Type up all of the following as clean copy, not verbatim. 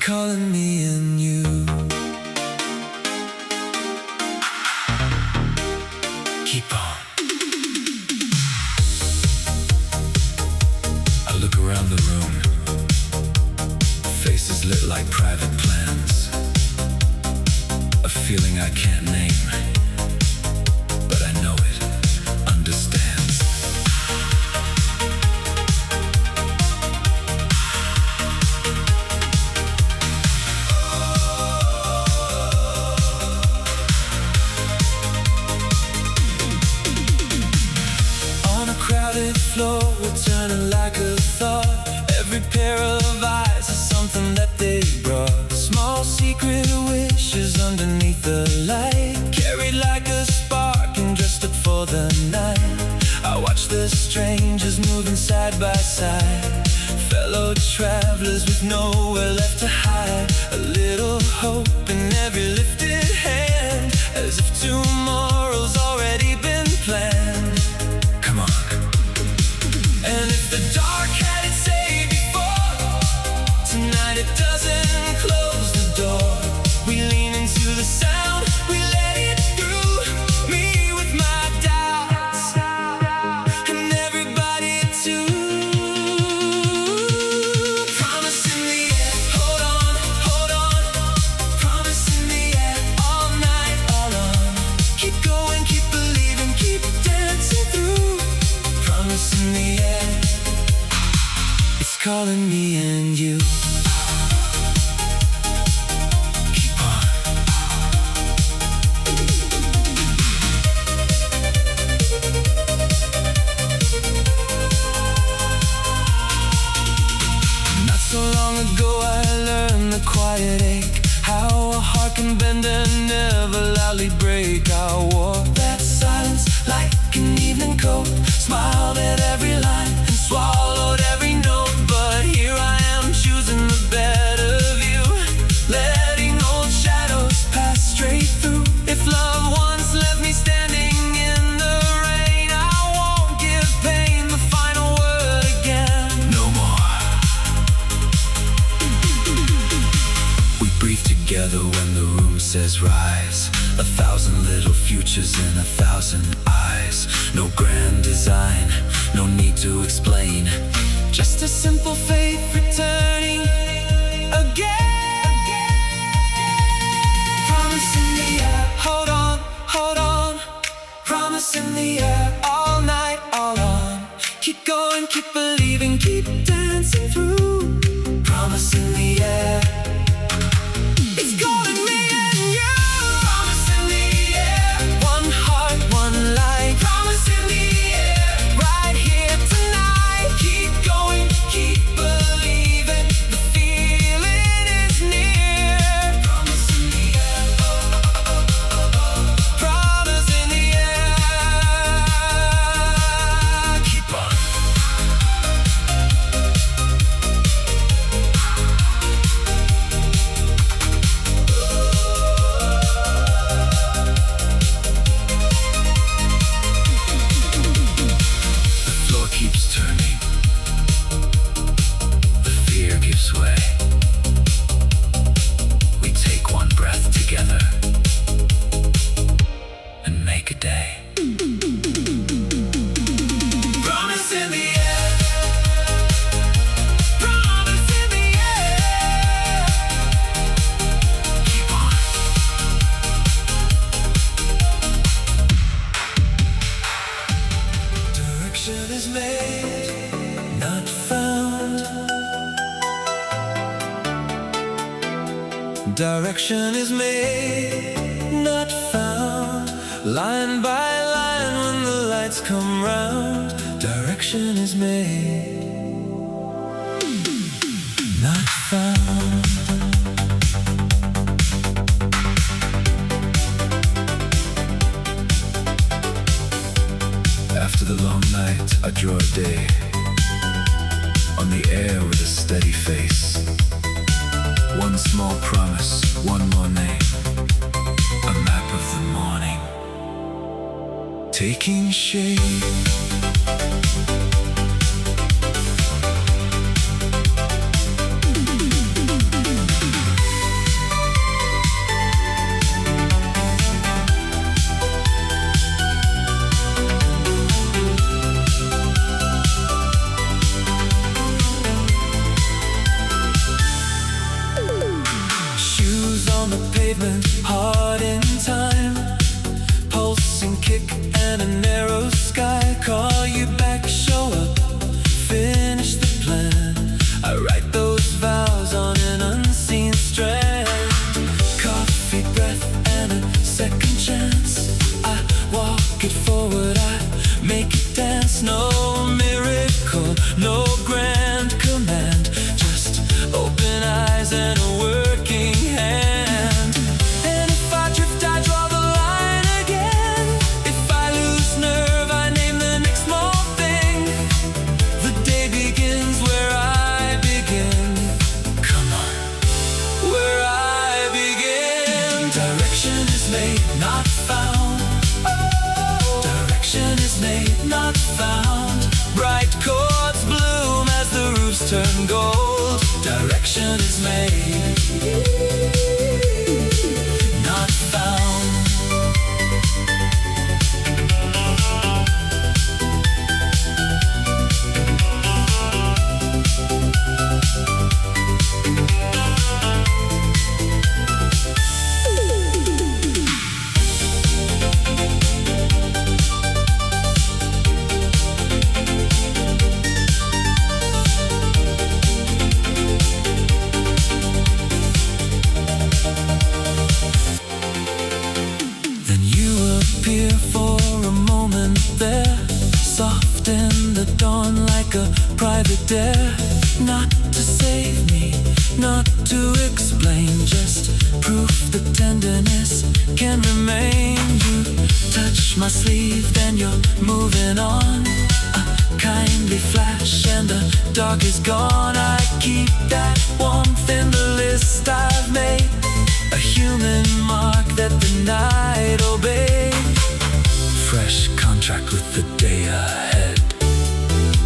calling me and you. Keep on. I look around the room. Faces lit like private plans. A feeling I can't name, but I know it understands. On a crowded floor, we're turning like a thought. Every pair of eyes is something that they brought. Small secret wishes underneath the light, carried like a spark and dressed up for the night. I watch the strangers moving side by side, fellow travelers with nowhere left to hide. A little hope in every lifted hand, as if tomorrow's already been planned. Come on. And if the dark had its say before, tonight it doesn't close the door. We lean into the sound, we let it through. Me with my doubts, and everybody too. Promise in the air, hold on. Promise in the air, all night, all on. Keep going, keep believing, keep dancing through. Promise in the air, it's calling me and you. So long ago I learned the quiet ache, how a heart can bend and never loudly break. I wore that silence like an evening coat, smiled at every line and swallowed every note. But here I am choosing the better view, letting old shadows pass straight through. If love once left me standing in the rain, I won't give pain the final word again. No more. We breathe together when the room says rise. 1,000 little futures in 1,000 eyes. No grand design, no need to explain. Just a simple faith returning again. Promise in the air, hold on. Promise in the air, all night, all on. Keep going, keep believing, keep dancing through. Promise in the air, it's calling me and you. Promise in the air, one heart, one light. Promise in the air, right here tonight. Keep going, keep believing, the feeling is near. Promise in the air, promise in the air. Keep on. The floor keeps turning, the fear gives way. We take one breath together and make a day. Promise in the air, promise in the air. Keep on. Direction is made, not found. Direction is made, not found. Line by line when the lights come round. Direction is made, not found. After the long night, I draw a day on the air with a steady face. One small promise, one more name, a map of the morning, taking shape. moving hard in time, pulsing kick and a narrow sky. Call you back, show up, finish the plan. I write those vows on an unseen strand. Coffee breath and a second chance. I walk it forward, I make it dance. No miracle, no grand command, just open eyes and a working hand. And if I drift, I draw the line again. If I lose nerve, I name the next small thing. The day begins where I begin. Come on, where I begin. Direction is made, not found. Direction is made, not found. Bright chords bloom as the roofs turn gold. Direction is made, not found. Then you appear for a moment there, soft in the dawn like a private dare. Not to save me, not to explain, just proof that tenderness can remain. You touch my sleeve, then you're moving on. A kindly flash and the dark is gone. I keep that warmth in the list I've made, a human mark that the night obeyed. Fresh contract with the day ahead.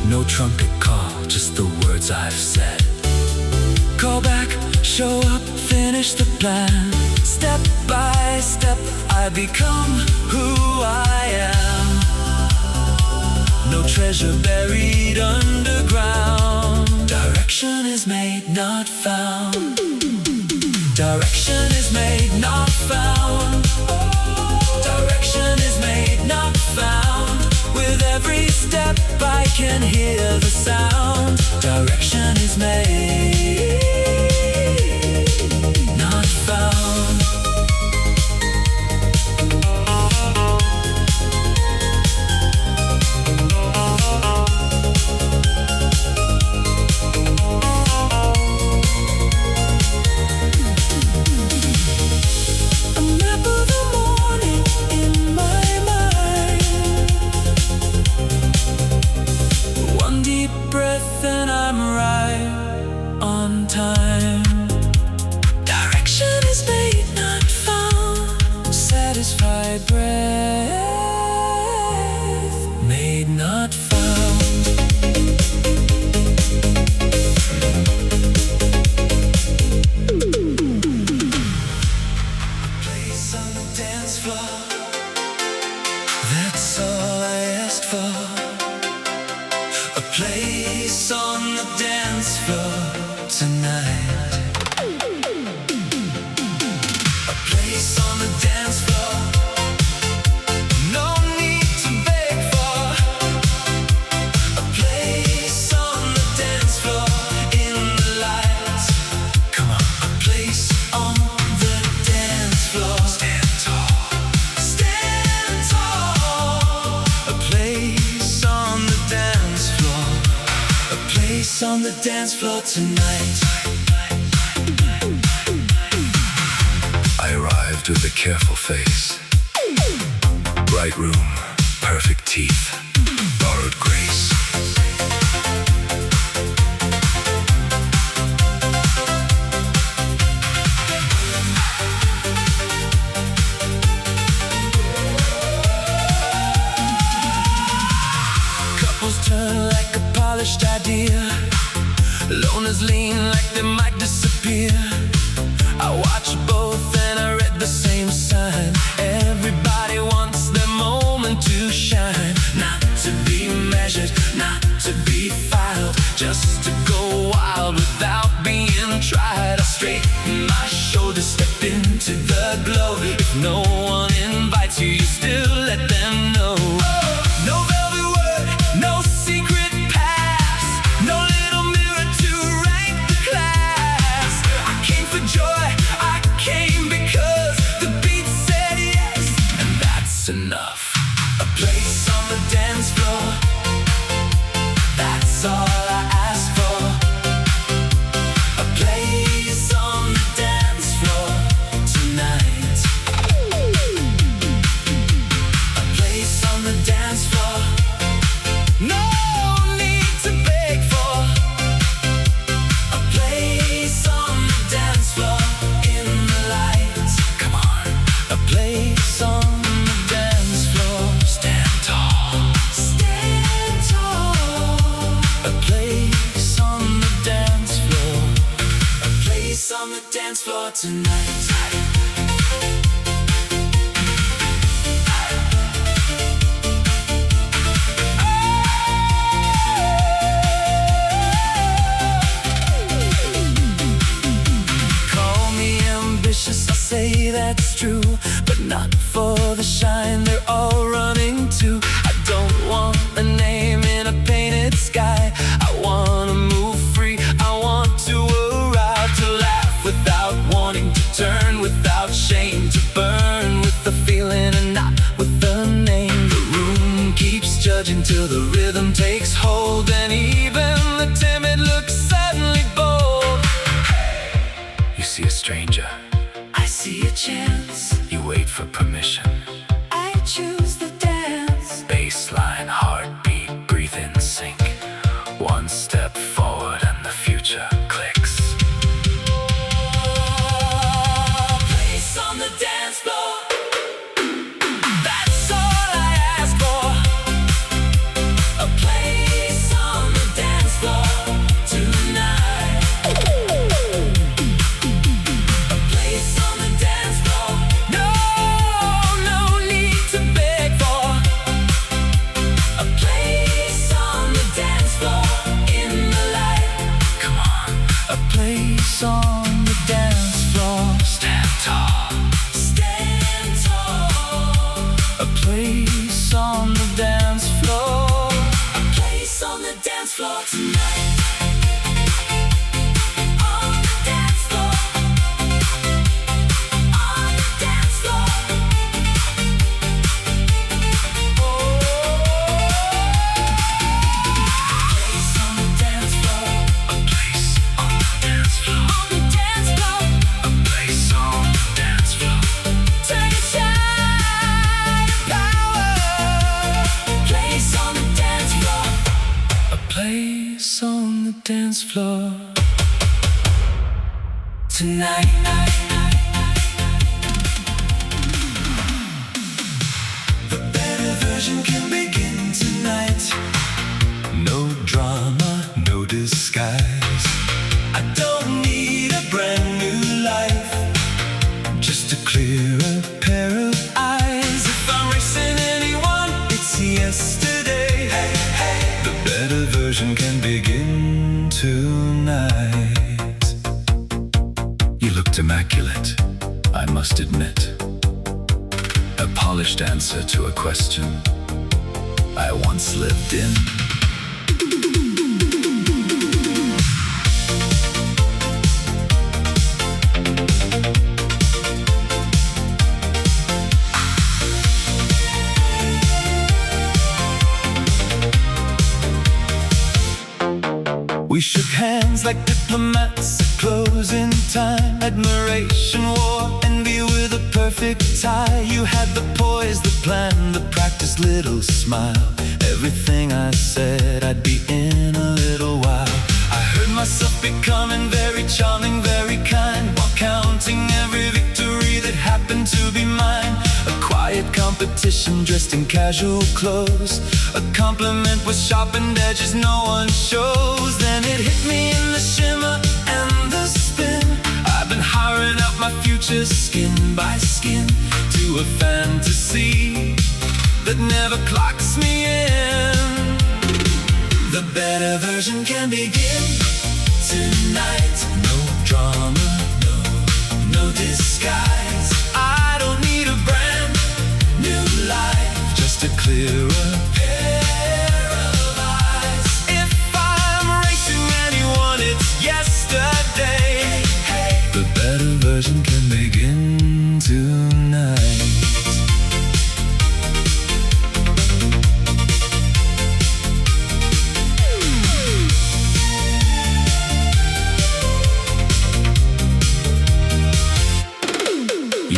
No trumpet call, just the words I've said. Call back, show up, finish the plan. Step by step, I become who I am. No treasure buried underground. Direction is made, not found. Direction is made, not found. Direction is made, not found. With every step I can hear the sound. Direction is made, not found. Then I'm right on time. Direction is made, not found. Satisfied breath, made, not found. A place on the dance floor, that's all I asked for. A place on the dance floor tonight. A place on the dance floor, no need to beg for. A place on the dance floor in the lights. Come on, a place on the dance floor. Stand tall, stand tall. A place on the dance floor. A place on the dance floor tonight. I arrived with a careful face, bright room, perfect teeth, borrowed grace. Couples turn like a polished idea. Loners lean like they might disappear. I watch both and I read the same sign. Everybody wants their moment to shine. Not to be measured, not to be filed, just to go wild without being tried. I straighten my shoulders, step slip into the glow. If no one invites you, you still let them know. No velvet word, no secret pass, no little mirror to rank the class. I came for joy, I came because the beat said yes, and that's enough. A place on the dance floor, that's all I ask for. A place on the dance floor tonight. A place on the dance floor, no need to beg for. A place on the dance floor in the light. Come on. A place on the dance floor. Stand tall. Stand tall. A place on the dance floor. A place on the dance floor tonight. Call me ambitious, I say that's true, but not for the shine they're all running to. I don't want a name in a painted sky. I wanna move free, I want to arrive, to laugh without wanting to turn, without shame, to burn with the feeling and not with the name. The room keeps judging till the rhythm takes hold, and even the timid look suddenly bold. You see a stranger, I see a chance. You wait for permission, I choose the dance. Baseline, heartbeat, breathe in sync. One step forward and the future clicks. Place on the dance floor, that's all I ask for. A place on the dance floor tonight. A place on the dance floor, no need to beg for. A place on the dance floor in the light. Come on. A place on the dance floor. Stand tall. Stand tall. A place on the dance floor. A place on the dance floor tonight. On the dance floor. On the dance floor. Place on the dance floor. A place on the dance floor. On the dance floor. A place on the dance floor. Turn and shine and power. Place on the dance floor. A place on the dance floor tonight. The better version can begin tonight. No drama, no disguise. I don't need a brand new life, just a clearer pair of eyes. If I'm racing anyone, it's yesterday. Hey, hey. The better version can begin tonight. You looked immaculate, I must admit. A polished answer to a question I once lived in. We shook hands like diplomats at closing time. Admiration, war, envy with a perfect tie. You had the poise, the plan, the practiced little smile. Everything I said I'd be in a little while. I heard myself becoming very charming, very kind, while counting every victory that happened to be mine. A quiet competition dressed in casual clothes, a compliment with sharpened edges no one shows. Then it hit me in the shimmer and the spin. I've been hiring out my future skin by skin to a fantasy that never clocks me in. The better version can begin tonight. No drama, no disguise.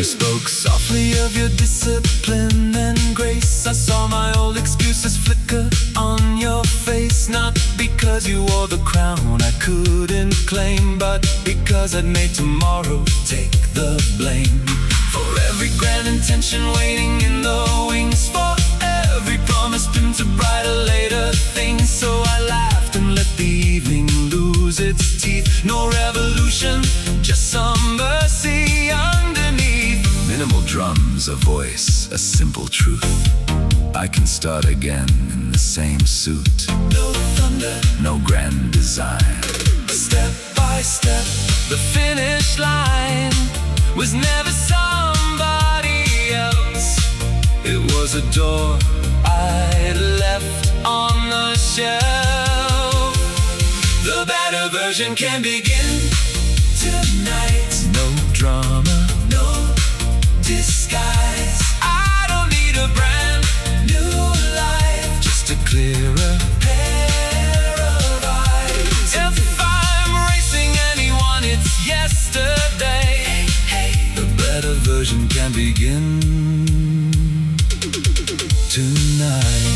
You spoke softly of your discipline and grace. I saw my old excuses flicker on your face. Not because you wore the crown I couldn't claim, but because I'd made tomorrow take the blame. For every grand intention waiting in the wings, for every promise pinned to brighter later things. So I laughed and let the evening lose its teeth. No revolution, just some mercy underneath. Minimal drums, a voice, a simple truth. I can start again in the same suit. No thunder, no grand design. Step by step, the finish line was never somebody else. It was a door I'd left on the shelf. The better version can begin tonight. No drama, no disguise. I don't need a brand new life, just a clearer pair of eyes. If I'm racing anyone, it's yesterday. The better version can begin tonight.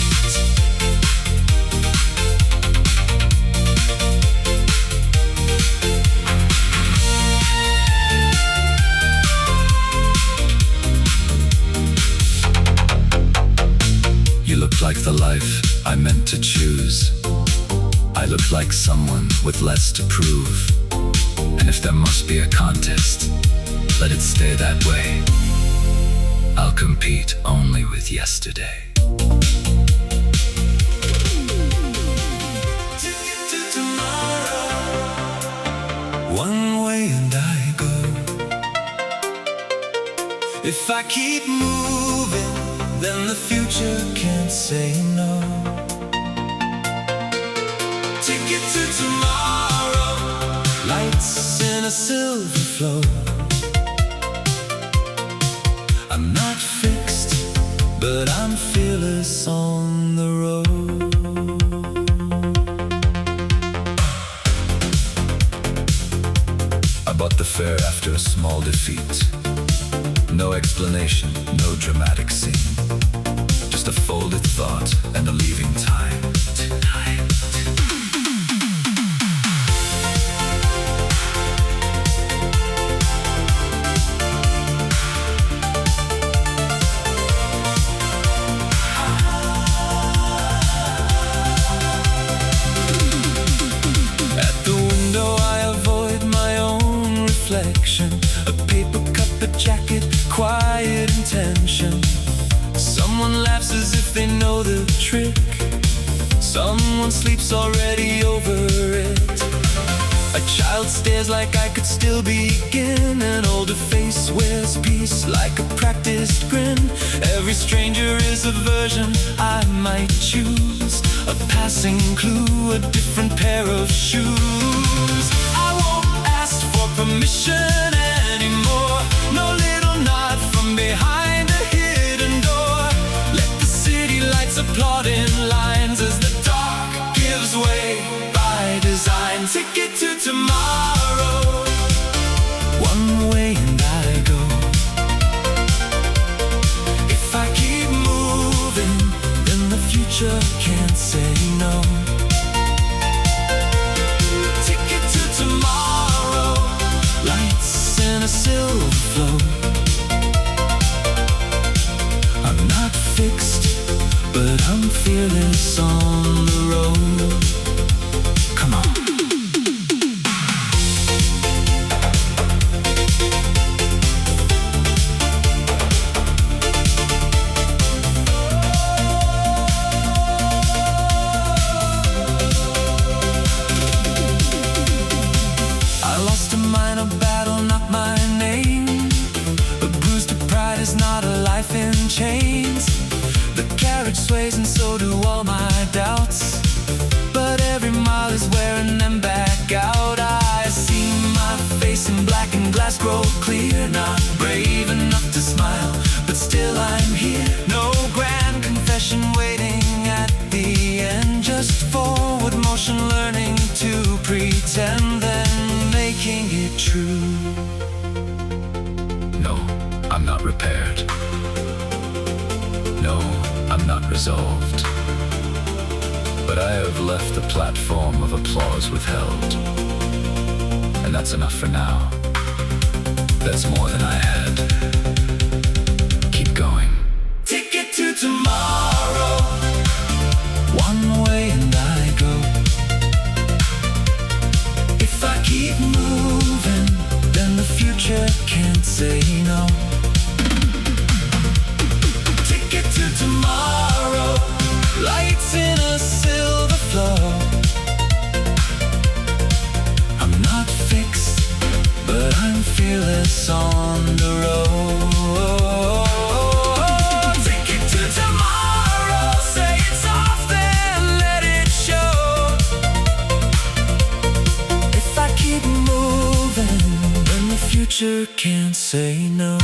You look like the life I meant to choose. I look like someone with less to prove. And if there must be a contest, let it stay that way. I'll compete only with yesterday. One way and I go. If I keep moving, then the future can't say no. Ticket to tomorrow, lights in a silver flow. I'm not fixed, but I'm fearless on the road. I bought the fare after a small defeat. No explanation, no dramatic scene. Just a folded thought and a leaving time. Tonight. A paper cup, a jacket, quiet intention. Someone laughs as if they know the trick. Someone sleeps already over it. A child stares like I could still begin. An older face wears peace like a practiced grin. Every stranger is a version I might choose. A passing clue, a different pair of shoes. I won't ask for permission anymore. No little nod from behind a hidden door. Let the city lights applaud in lines as the dark gives way by design. Ticket to tomorrow, one way and I go. If I keep moving, then the future can't say no. Ticket to tomorrow, lights in a silver flow. I'm not fixed, but I'm fearless on the road. Come on. I lost a minor battle, not my name. A bruise to pride is not a life in chains. The carriage sways and so do all my doubts. But every mile is wearing them back out. I see my face in black and glass grow clear. Not brave enough to smile, but still I'm here. No grand confession waiting at the end. Just forward motion learning to pretend, then making it true. No, I'm platform of applause withheld. And that's enough for now. That's more than I had. Keep going. Ticket to tomorrow. One way and I go. If I keep moving, then the future can't say no. Ticket to tomorrow. Lights in a silver flow. I'm not fixed, but I'm fearless on the road. Ticket to tomorrow. Say it soft and let it show. If I keep moving, then the future can't say no.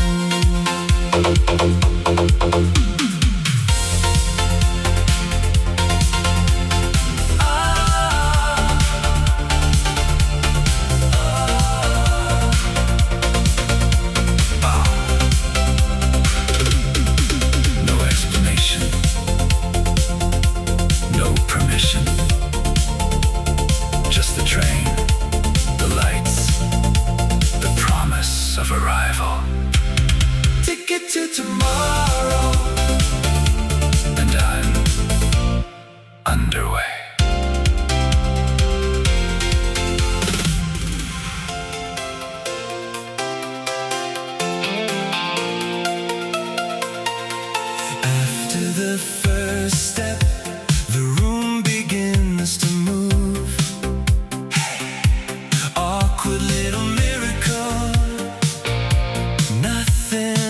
To tomorrow, and I'm underway. After the first step, the room begins to move. Hey, awkward little miracle. Nothing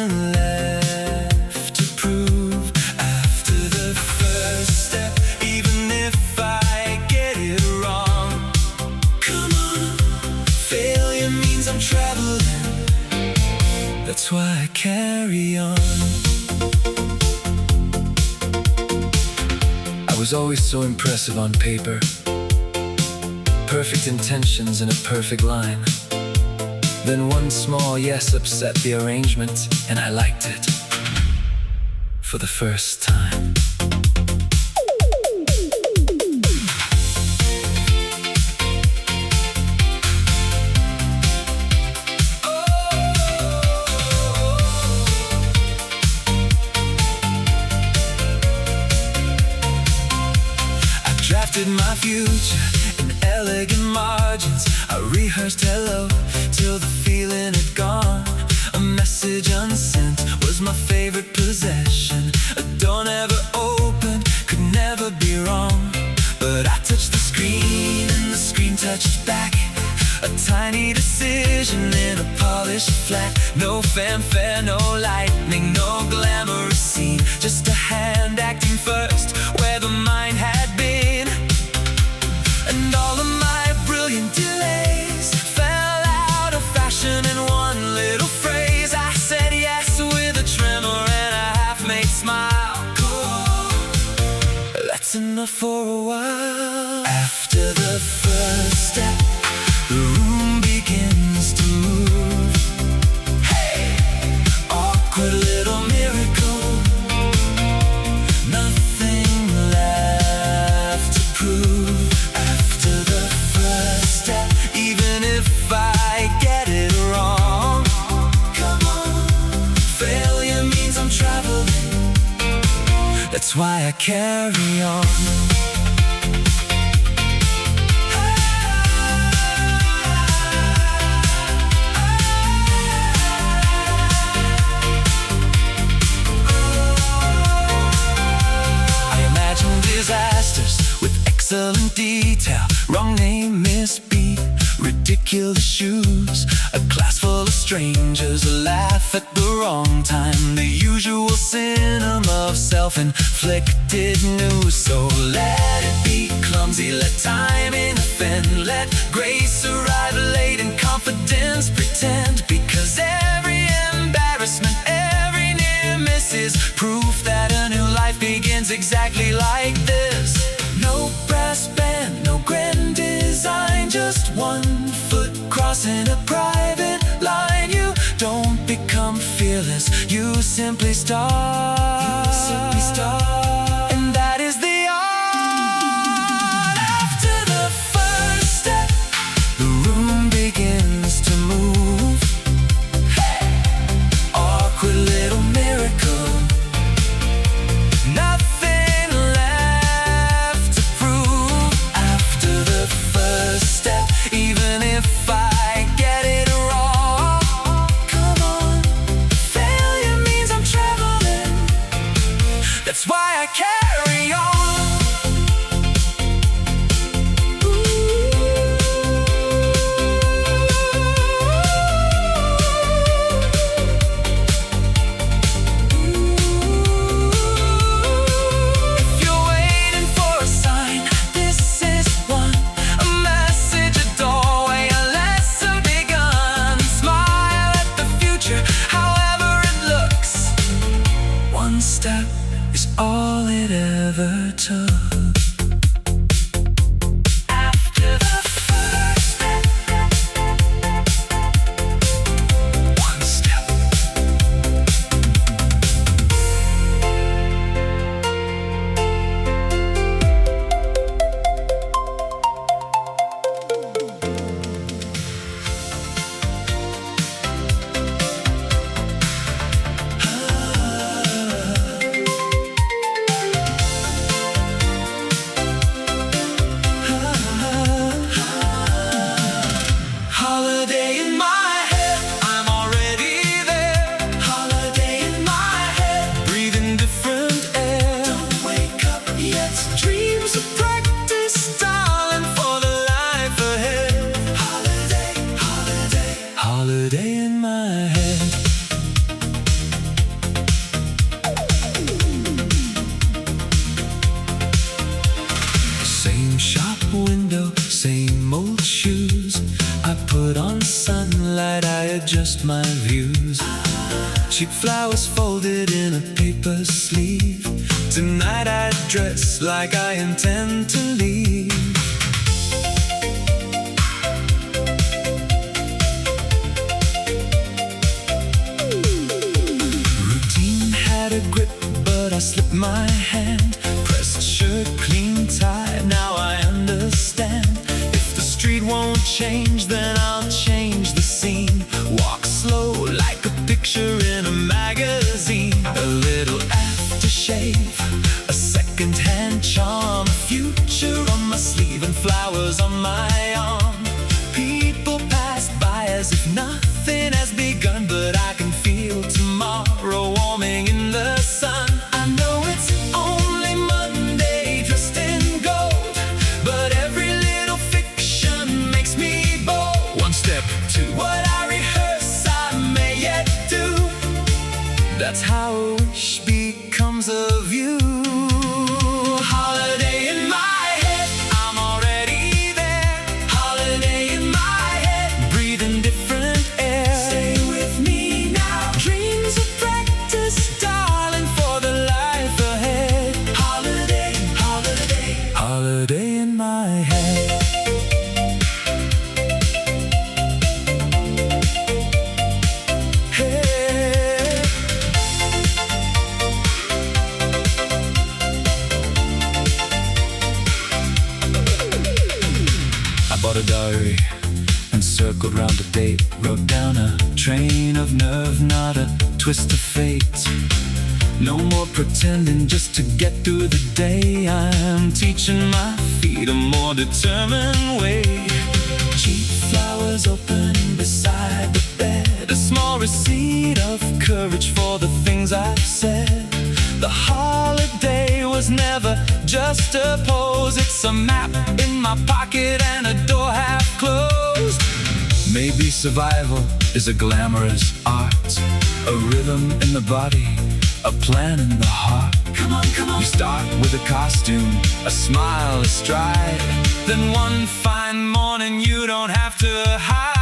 that's why I carry on. I was always so impressive on paper. Perfect intentions in a perfect line. Then one small yes upset the arrangement, and I liked it for the first time. Drafted my future in elegant margins. I rehearsed hello till the feeling had gone. A message unsent was my favorite possession. A door never opened, could never be wrong. But I touched the screen and the screen touched back. A tiny decision in a polished flat. No fanfare, no lightning, no glamorous scene. Just a hand acting first where the mind had been. And all of my brilliant delays fell out of fashion in one little phrase. I said yes with a tremor and a half-made smile. That's enough for a while. After the first step, the room begins to move. Hey, awkward little miracle. Nothing left to prove. After the first step, even if I get it wrong, come on, failure means I'm traveling. That's why I carry on. Disasters with excellent detail. Wrong name, misbeat, ridiculous shoes. A class full of strangers, a laugh at the wrong time. The usual cinema of self-inflicted news. So let it be clumsy, let timing offend. Let grace arrive late and confidence pretend. Because every embarrassment, every near miss is proof that a new life begins exactly like this. No brass band, no grand design, just one foot crossing a private line. You don't become fearless, you simply start. And that is the art. After Holiday in my head, I'm already there. Holiday in my head, breathing different air. Don't wake up yet, dreams of practice, darling, for the life ahead. Holiday, holiday, holiday in my head. Same shop window, same old shoes. I put on sunlight, I adjust my views. Cheap flowers folded in a paper sleeve. Tonight I dress like I intend to leave. Routine had a grip, but I slipped my hand. Pressed shirt, clean tie, now I understand. If the street won't change, then I'll change the scene. Walk slow like a picture in a magazine. A little aftershave, a second-hand charm, a future on my sleeve and flowers on my arm. People pass by as if nothing has begun, but I can feel tomorrow warming in the sun. I know it's only Monday, dressed in gold, but every little fiction makes me bold. One step, two, what I rehearse I may yet do. That's how a wish becomes a view. Holiday in my head, I'm already there. Holiday in my head, breathing different air. Stay with me now, dreams of practice, darling, for the life ahead. Holiday, holiday, holiday in my head. Hey. I bought a diary and circled round the date. Wrote down a train of nerve, not a twist of fate. No more pretending just to get through the day. I'm teaching my feet a more determined way. Cheap flowers open beside the bed, a small receipt of courage for the things I've said. The holiday was never just a pose. It's a map in my pocket and a door half closed. Maybe survival is a glamorous art, a rhythm in the body, a plan in the heart. Come on, come on. You start with a costume, a smile, a stride. Then one fine morning you don't have to hide.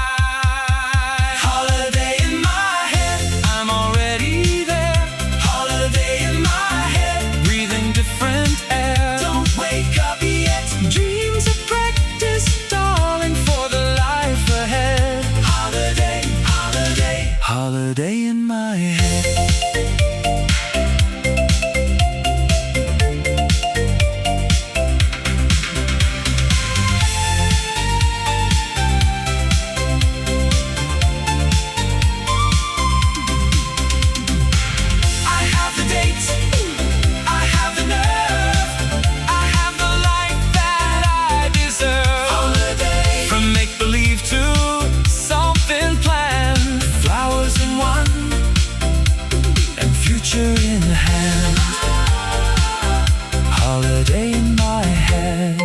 Holiday in my head, I'm already there. Holiday in my head, breathing different air. Don't wake up yet, dreams of practice, darling, for the life ahead. Holiday, holiday, holiday in my head. In hand, holiday in my head.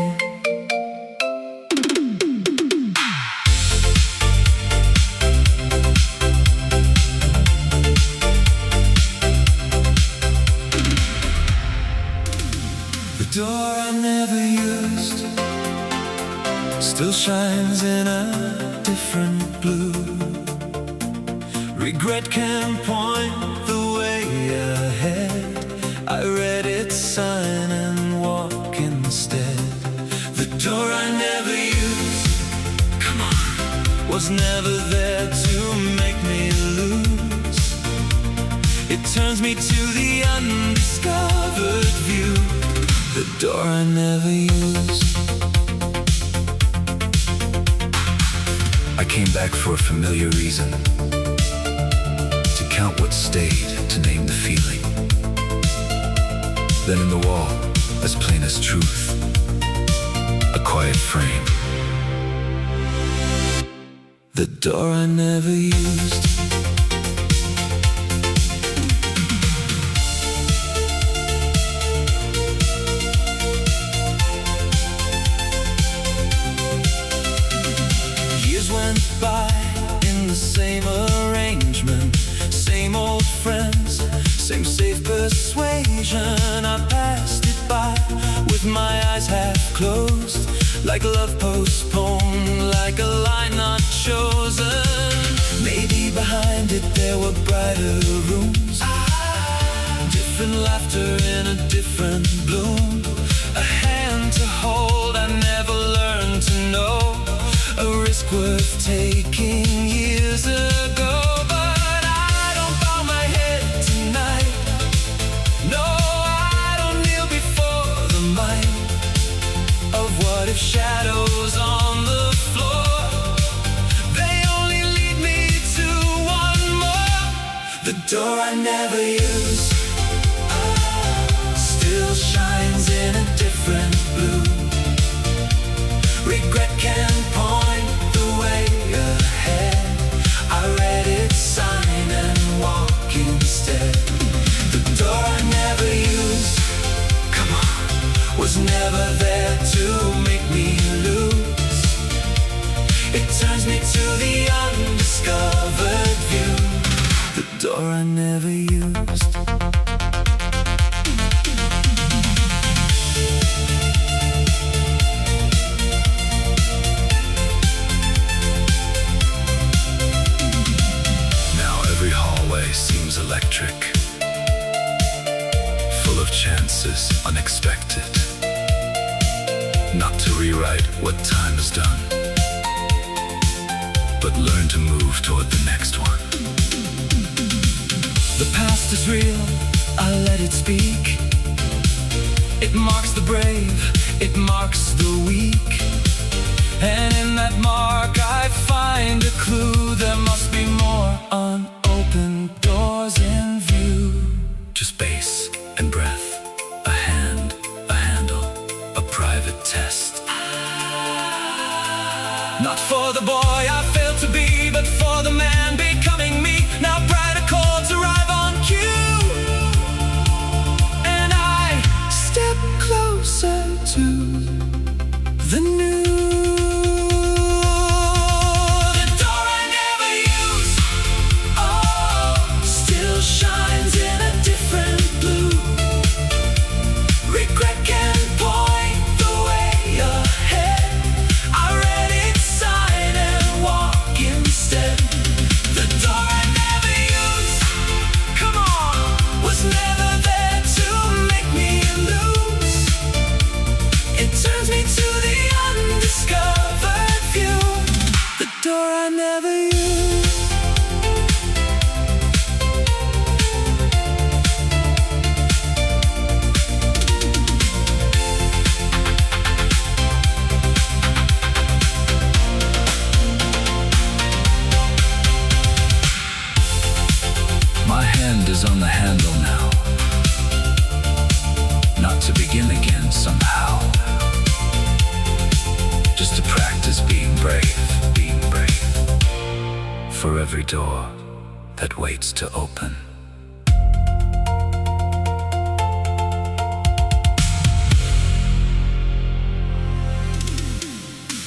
The door I never used still shines in a different blue. Regret can point the way ahead. I read its sign and walk instead. The door I never used, come on, was never there to make me lose. It turns me to the undiscovered view. The door I never used. I came back for a familiar reason, to count what stayed, to name the feeling. Then in the wall, as plain as truth, a quiet frame. the door I never used. Years went by in the same arrangement, same old friends, same safe persuasion. I passed it by with my eyes half closed, like love postponed, like a line not chosen. Maybe behind it there were brighter rooms, different laughter in a different bloom. A hand to hold I never learned to know, a risk worth taking years ago. But I don't bow my head tonight, no, I don't kneel before the might of what if shadows on the floor. They only lead me to one more, the door I never use, still shines in a different blue. Regret can point the way ahead, I read its sign and walk instead. The door I never used, come on, was never there to make me lose. It turns me to the undiscovered view, the door I never used. Seems electric, full of chances, unexpected. Not to rewrite what time has done, but learn to move toward the next one. The past is real, I let it speak. It marks the brave, it marks the weak. And in that mark I find a clue, there must be more unopened doors in view. Just bass and breath, a hand, a handle, a private test. Not for the boy I failed to be, but for the man becoming me. Now brighter chords arrive on cue, and I step closer to the new. On the handle now, not to begin again somehow, just to practice being brave, for every door that waits to open.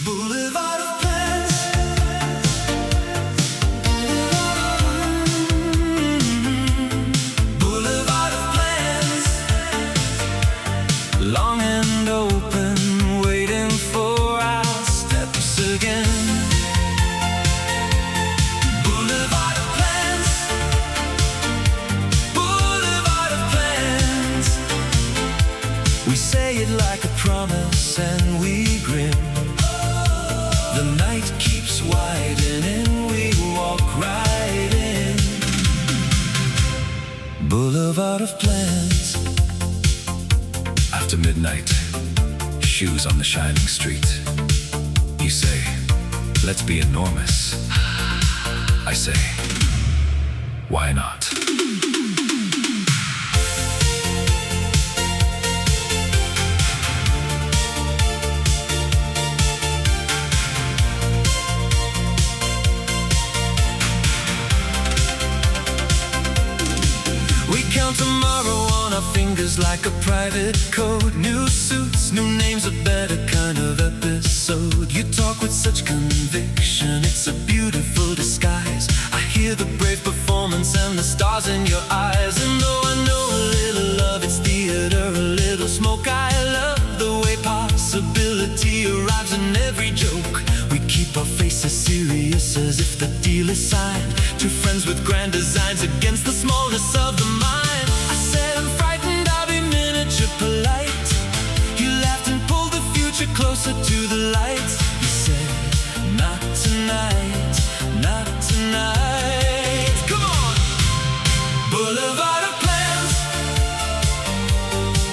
Boulevard of Plans, long and open, waiting for our steps again. Boulevard of Plans, Boulevard of Plans. We say it like a promise and we grin. The night keeps widening, we walk right in. Boulevard of Plans. After midnight, shoes on the shining street. You say, let's be enormous. I say, why not? We count tomorrow on our fingers like a private code. New suits, new names, a better kind of episode. You talk with such conviction, it's a beautiful disguise. I hear the brave performance and the stars in your eyes. And though I know a little love, it's theater, a little smoke. I love the way possibility arrives in every joke. We keep our faces serious as if the deal is signed. Two friends with grand designs against the smallness of the mind. I said I'm frightened, I'll be miniature polite. You laughed and pulled the future closer to the light. You said, not tonight, not tonight. Come on! Boulevard of Plans,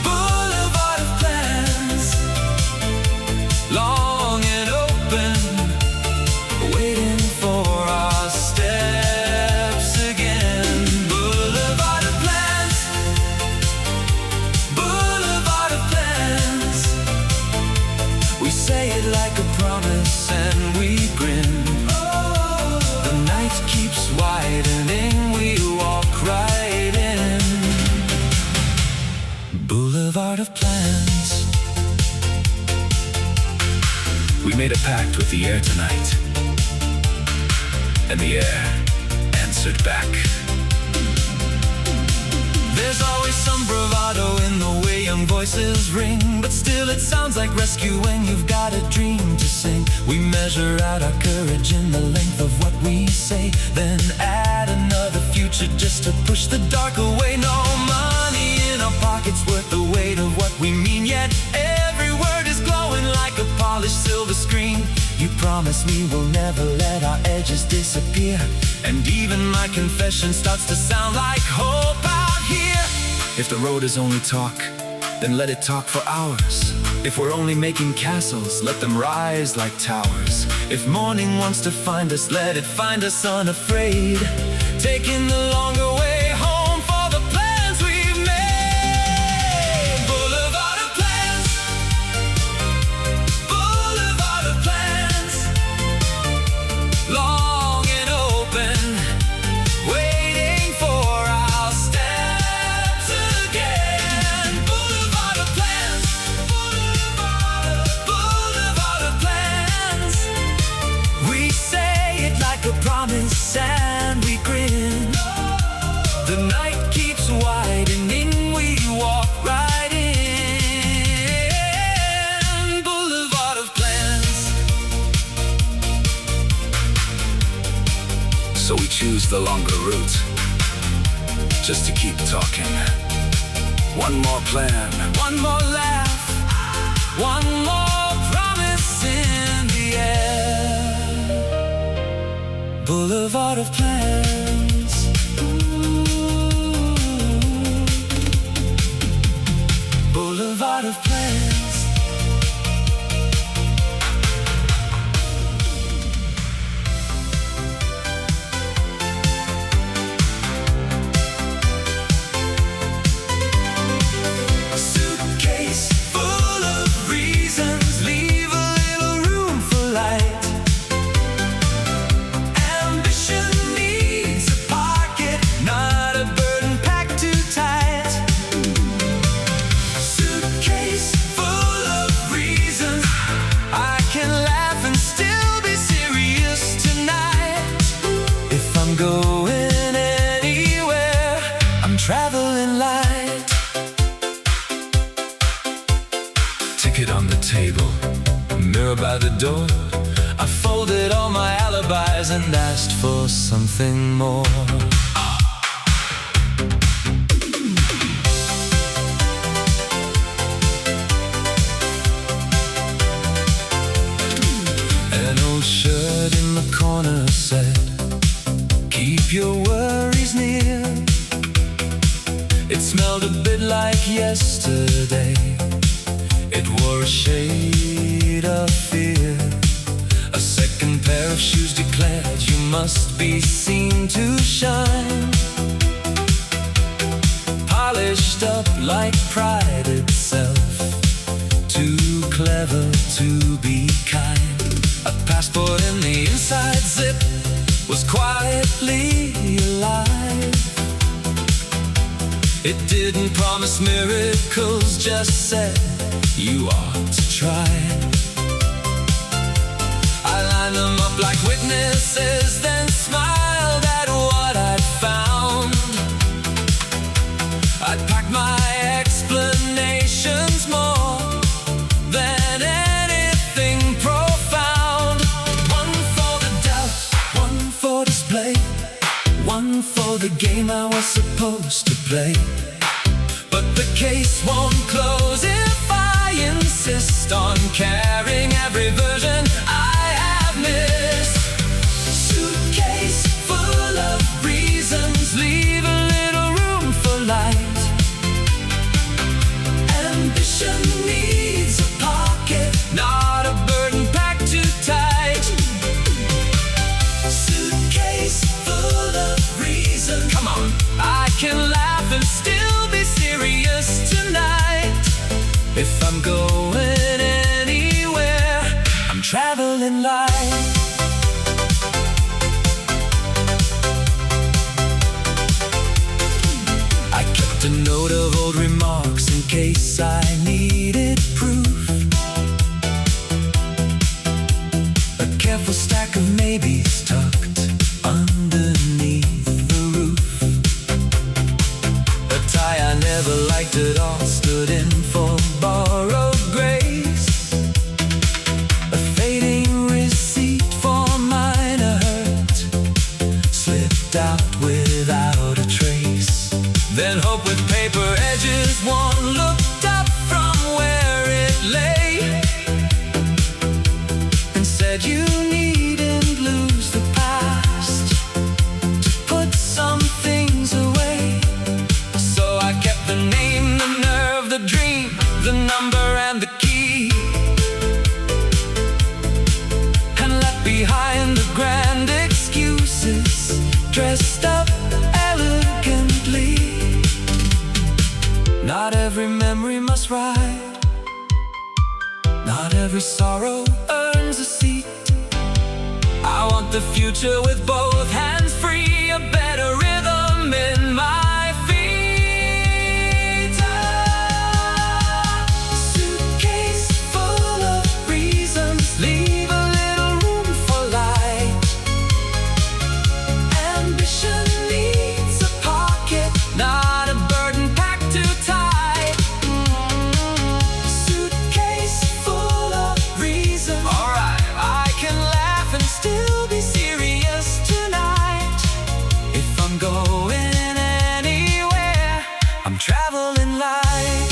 Boulevard of Plans, long and open, waiting for our steps again. Boulevard of Plans, Boulevard of Plans. We say it like a promise and we grin. The night keeps widening, we walk right in. Boulevard of Plans. We made a pact with the air tonight, and the air answered back. There's always some bravado in the way young voices ring, but still it sounds like rescue when you've got a dream to sing. We measure out our courage in the length of what we say, then add another future just to push the dark away. No money in our pockets worth the weight of what we mean, yet every word is glowing like a polished silver screen. You promise me we'll never let our edges disappear, and even my confession starts to sound like hope out here. If the road is only talk, then let it talk for hours. If we're only making castles, let them rise like towers. If morning wants to find us, let it find us unafraid, taking the longer way home for the plans we've made. Boulevard of Plans, Boulevard of Plans, long and open, waiting for our steps again. Boulevard of Plans, Boulevard of Plans. We say it like a promise and we grin. The night keeps widening, we walk right in. Boulevard of Plans. So we choose the longer route, just to keep talking. One more plan, One more laugh, one more promise in the air. Boulevard of Plans. Ooh. Boulevard of Plans. Suitcase full of reasons, leave a little room for light. Ambition needs a pocket, not a burden packed too tight. Suitcase full of reasons, I can laugh and still be serious tonight. If I'm going anywhere, I'm traveling light. ticket on the table, Mirror by the door, I folded all my alibis and asked for something more. An old shirt in the corner said, keep your worries near. It smelled a bit like yesterday. It wore a shade of fear. A second pair of shoes declared, you must be seen to shine. Polished up like pride itself, too clever to be kind. A passport in the inside zip was quietly alive. It didn't promise miracles, just said you ought to try. I lined them up like witnesses, then smiled at what I'd found. I'd packed my explanations more than anything profound. One for the doubt, one for display, one for the game I was supposed to play. But the case won't close if I insist on carrying every version I have missed. Suitcase full of reasons, leave a little room for light. Ambition needs a pocket, not a burden packed too tight. Suitcase full of reasons. Come on, I can laugh and still be serious tonight. If I'm going anywhere, I'm traveling light. I kept a note of old remarks in case I needed proof. A careful stack of maybes tucked underneath the roof. A tie I never liked at all stood in for borrowed grace. A fading receipt for minor hurt slipped out without a trace. Then hope with paper edges, one looked up from where it lay and said you needn't lose the past to put some things away. So I kept the name, the nerve, the dream, the number and the key, and left behind the grand excuses, dressed up elegantly. Not every memory must ride, not every sorrow earns a seat. I want the future with both hands free, a better rhythm in my feet. Ah, suitcase full of reasons, leave a little room for light. Ambition needs a pocket, not a burden packed too tight. Suitcase full of reasons. Alright, I can laugh and still be serious tonight. If I'm going anywhere, I'm traveling light.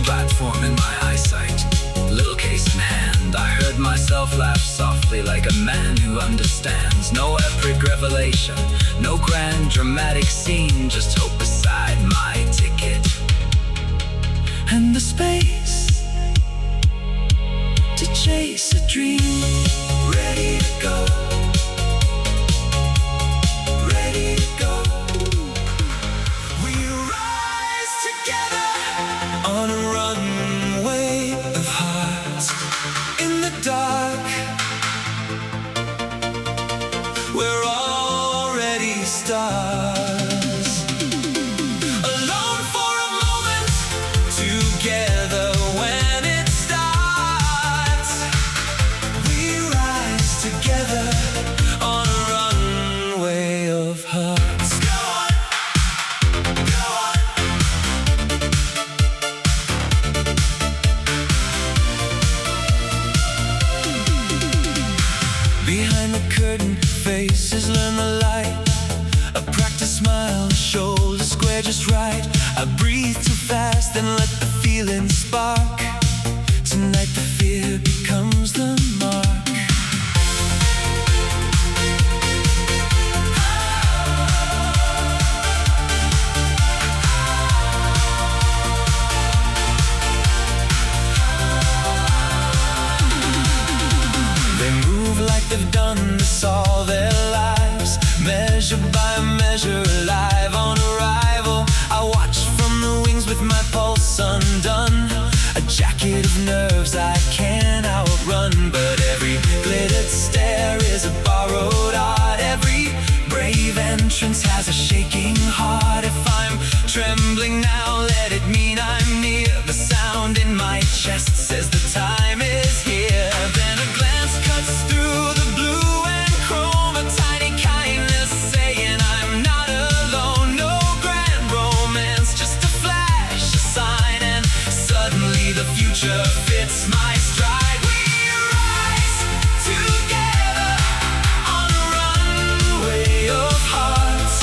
Platform in my eyesight, little case in hand. I heard myself laugh softly like a man who understands. No epic revelation, no grand dramatic scene, just hope beside my ticket and the space to chase a dream. Ready to go, ready to go. We rise together on a runway of hearts. In the dark, we're already stars. Alone for a moment, together when it starts. We rise together on a runway of hearts. Go on, go on. Behind the curtain, faces learn the light. A practice smile, shoulder square just right. I breathe too fast, then let the feeling spark. Tonight the fear becomes the mark. They move like they've done this all their lives, measure by measure, alive on arrival. I watch from the wings with my pulse has a shaking heart. If I'm trembling now, let it mean I'm near. The sound in my chest says the time is here. Then a glance cuts through the blue and chrome, a tiny kindness saying I'm not alone. No grand romance, just a flash, a sign, and suddenly the future fits my stride. We rise together on a runway of hearts.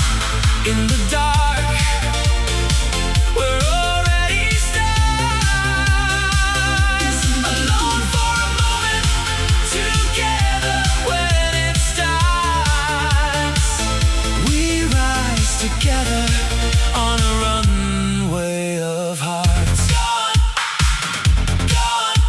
In the dark, we're already stars. Alone for a moment, together when it starts. We rise together on a runway of hearts. Gone, gone.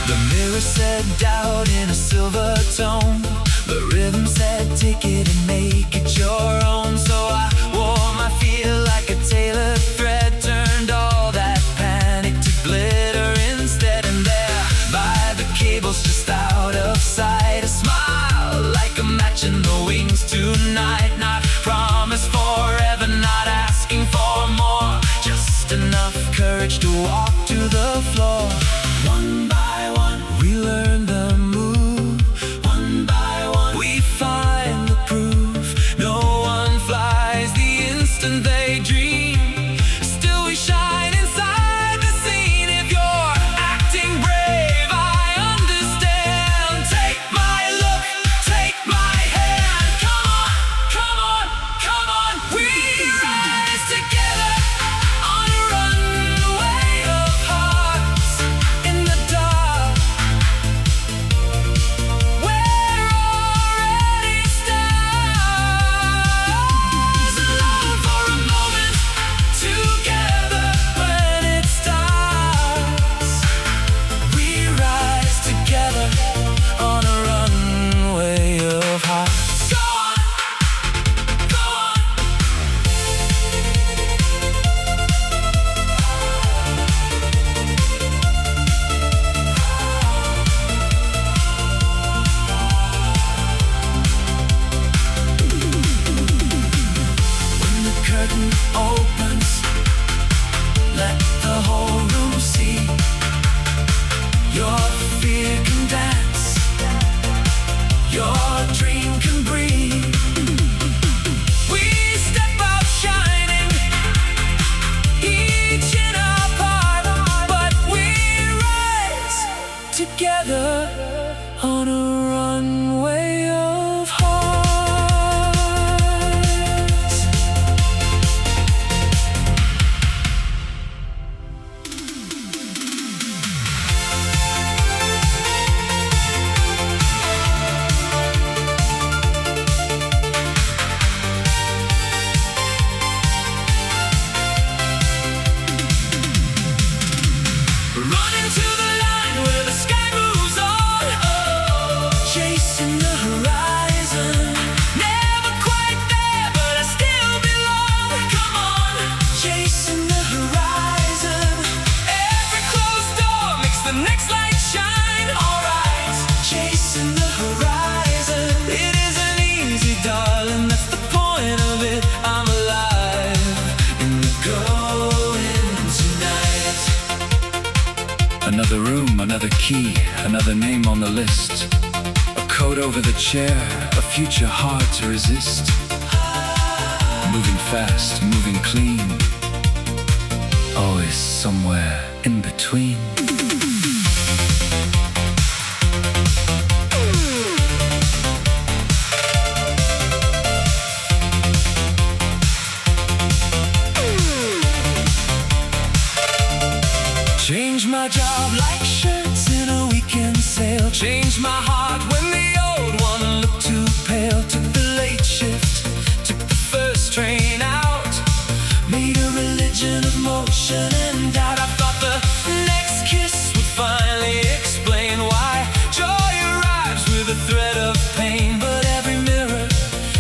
The mirror said doubt in a silver tone. The rhythm said take it and make it your own. So I wore my fear like a tailored thread, turned all that panic to glitter instead. And there by the cables just out of sight, a smile like a match in the wings tonight. Not promised forever, not asking for more, just enough courage to walk to the floor. One by one, we learn the move. One by one, we find the proof. No one flies the instant they dream. Still we shine inside the scene. If you're acting brave, I understand. Take my look, take my hand. Come on, come on, come on. We rise together on a runway of hearts. In the dark, we're already stars. Alone for a moment, together when it starts. We rise together on a runway of hearts. Go on, go on. When the curtain opens, let the whole room see. Your fear can dance, your dream can breathe. We step out shining, each in our part, but we rise together on a runway of hearts. Running to the line where the sky moves on, chasing the horizon. Never quite there, but I still belong. Come on, chasing the horizon. Every closed door makes the next light shine. Alright, chasing the horizon. It isn't easy, darling, that's the point of it. I'm alive in the going tonight. Another room, another key, another name on the list. A coat over the chair, a future hard to resist. Moving fast, moving clean, always somewhere in between. Change my job like shirts in a weekend sale. Change my heart when the old one looked too pale. Took the late shift, took the first train out. Made a religion of motion and doubt. I thought the next kiss would finally explain why joy arrives with a thread of pain. But every mirror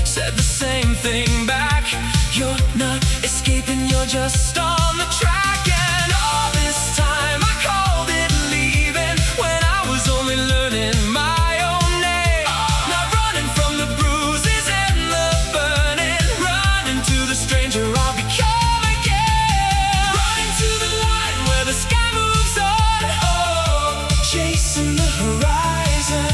said the same thing back. You're not escaping, you're just on the track. And all this time I called it leaving, when I was only learning my own name. Not running from the bruises and the burning, running to the stranger I'll become again. Running to the line where the sky moves on, oh, chasing the horizon.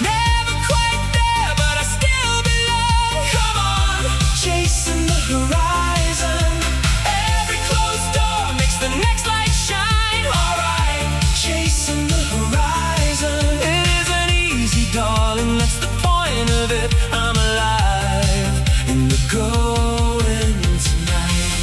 Never quite there, but I still belong. Come on, chasing the horizon. Every closed door makes the next light shine. Alright, chasing the horizon. It isn't easy, darling, that's the point of it. I'm alive in the going tonight.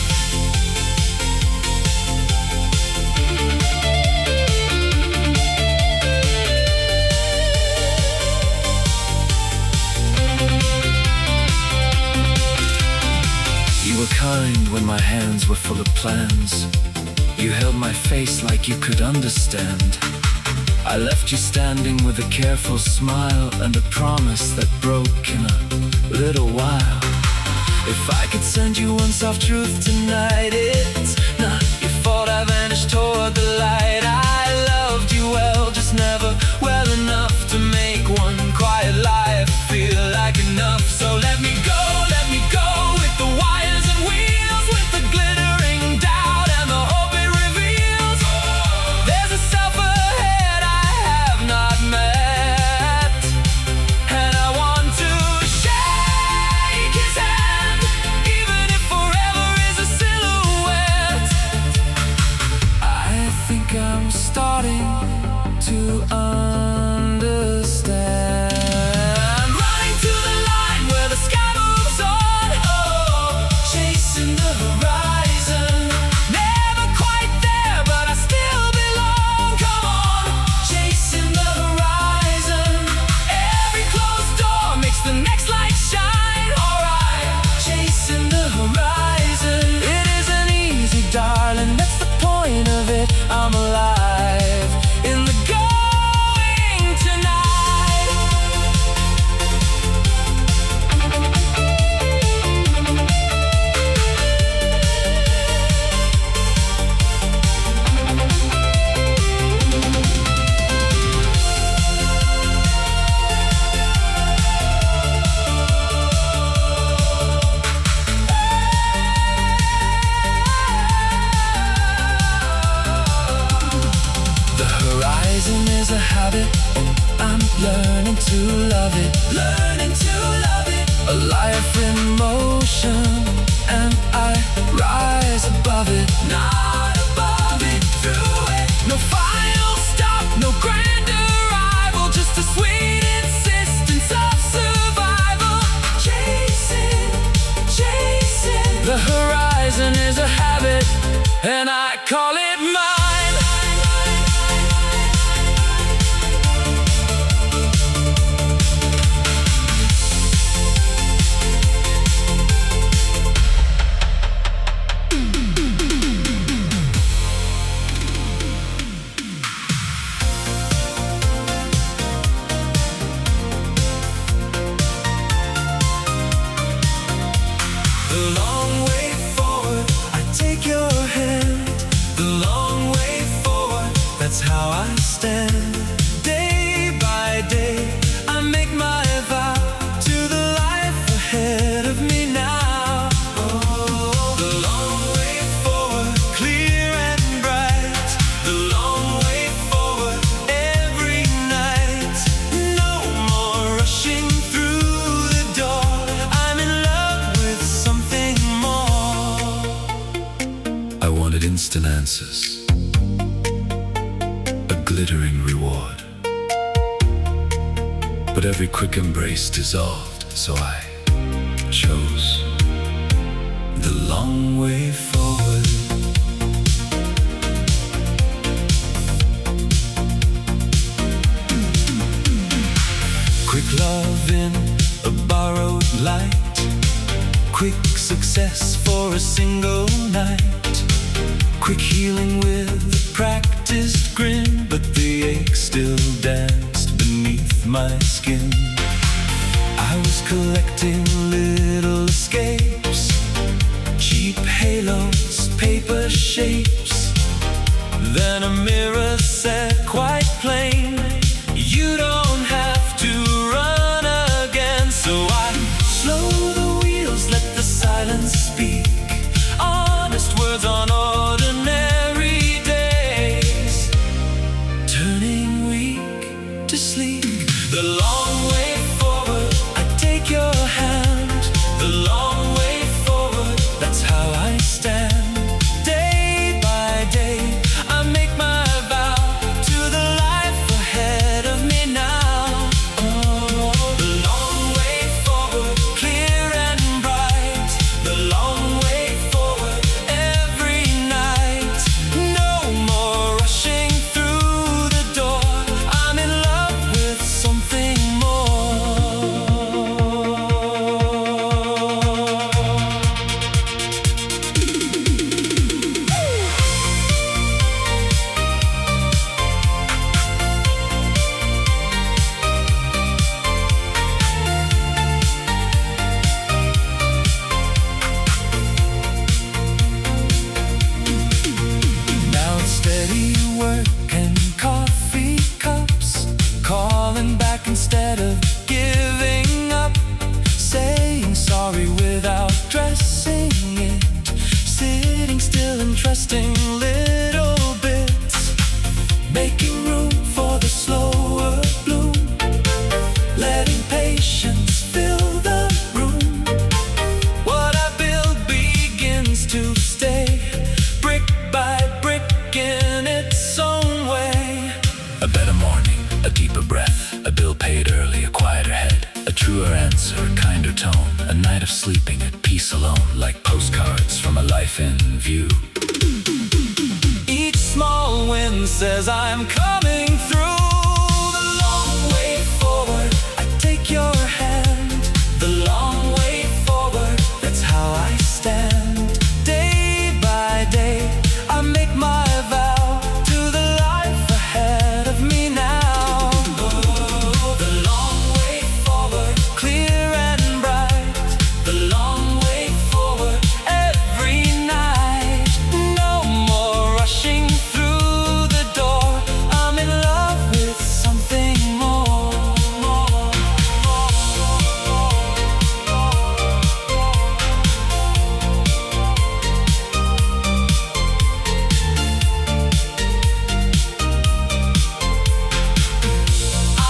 You were kind when my hands were full of plans. You held my face like you could understand. I left you standing with a careful smile and a promise that broke in a little while. If I could send you one soft truth tonight, it's not your fault I vanished toward the light. I loved you well, just never well enough to make one quiet life feel like enough. So let me go with the wires and wheels, with the glittering doubt and the hope it reveals. There's a self ahead I have not met, and I want to shake his hand, even if forever is a silhouette. I think I'm starting to understand. Running to the line where the sky moves on, oh, chasing the horizon. Never quite there, but I still belong. Come on, chasing the horizon. Every closed door makes the next light shine. Alright, chasing the horizon. It isn't easy, darling, that's the point of it. I'm alive in the going tonight. The horizon is a habit, I'm learning to love it. Learning to love it. A life in motion, and I rise above it. Not above it, through it. No final stop, no grand arrival, just a sweet insistence of survival. Chasing, chasing. The horizon is a habit, and I call it mine. The long way forward, I take your hand. The long way forward, that's how I stand. Day by day, I make my vow to the life ahead of me now. Oh, the long way forward, clear and bright. The long way forward, every night. No more rushing through the door. I'm in love with something more. I wanted instant answers, a glittering reward. But every quick embrace dissolved, so I chose the long way forward. Quick love in a borrowed light. Quick success for a single night. Quick healing with a practiced grin, but the ache still danced beneath my skin. I was collecting little escapes, cheap halos, paper shapes. Then a mirror said quite plain, you don't have to run again. So I slow the wheels, let the silence speak. Honest words on ordinary days, turning weak to sleek. The long way forward, I take your hand. The long way forward, that's how I stand. Day by day, I make my vow to the life ahead of me now. Oh, the long way forward, clear and bright. The long way forward, every night. No more rushing through the door. I'm in love with something more. Now it's steady work and coffee cups, calling back instead of giving up, saying sorry without dressing it, sitting still and trusting little bits, making room for the slower bloom, letting patience fill the room. What I build begins to stay, brick by brick in its own way. A better morning, a deeper breath, a bill paid early, a quieter head, a truer answer, a kinder tone, a night of sleeping at peace alone, like postcards from a life in view. Each small win says I'm coming through. The long way forward, I take your hand. The long way forward, that's how I stand. Day by day, I make my vow to the life ahead of me now. Oh, the long way forward, clear and bright. The long way forward, every night. No more rushing through the door. I'm in love with something more.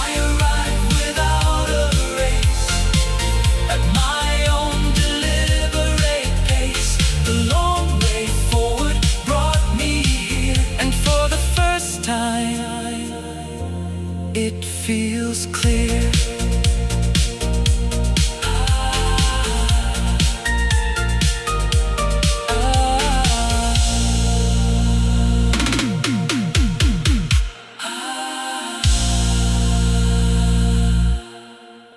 I arrive without a race, at my own deliberate pace. The long way forward brought me here, and for the first time, it feels clear.